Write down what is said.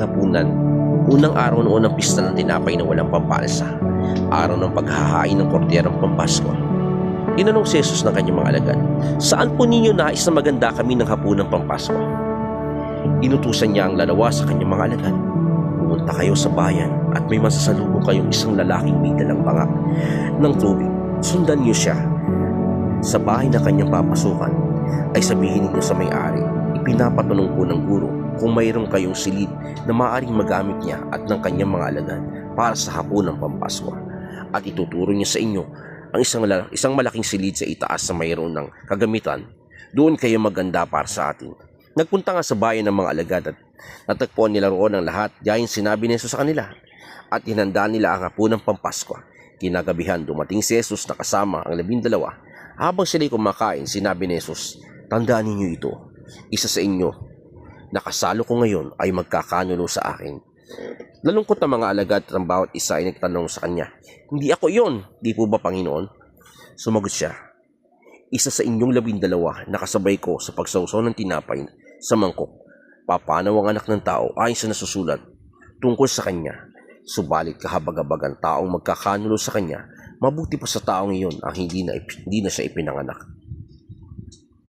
ating hapunan. Unang araw noon ng pista ng tinapay na walang pampalsa, araw ng paghahain ng korderong Pampasko. Tinanong si Jesus ng kanyang mga alagad, "Saan po ninyo nais na maganda kami ng hapunang Pampasko?" Inutusan niya ang lalawa sa kanyang mga alagad, "Pumunta kayo sa bayan at may masasalubong kayong isang lalaking may dalang banga ng tubig. Sundan niyo siya. Sa bahay na kanyang papasukan ay sabihin ninyo sa may-ari, ipinapatanong po ng guro kung mayroon kayong silid na maaaring magamit niya at ng kanyang mga alagad para sa hapunang Pampasko. At ituturo niya sa inyo ang isang malaking silid sa itaas na mayroon ng kagamitan. Doon kayo maganda para sa atin." Nagpunta nga sa bayan ng mga alagad at natagpuan nila roon ang lahat gayon sinabi ni Jesus sa kanila. At hinanda nila ang hapunang Pampasko. Kinagabihan dumating si Jesus na kasama ang 12. Habang sila'y kumakain, sinabi ni Jesus, "Tandaan ninyo ito, isa sa inyo na kasalo ko ngayon ay magkakanulo sa akin." Nalungkot ang mga alagad at ang bawat isa ay nagtanong sa kanya, "Hindi ako iyon, di po ba Panginoon?" Sumagot siya, "Isa sa inyong 12 na kasabay ko sa pagsawsaw ng tinapay sa mangkok. Papanaw ang anak ng tao ayon sa nasusulat tungkol sa kanya. Subalit kahabag-habag ang taong magkakanulo sa kanya, mabuti pa sa taong iyon ang hindi na siya ipinanganak."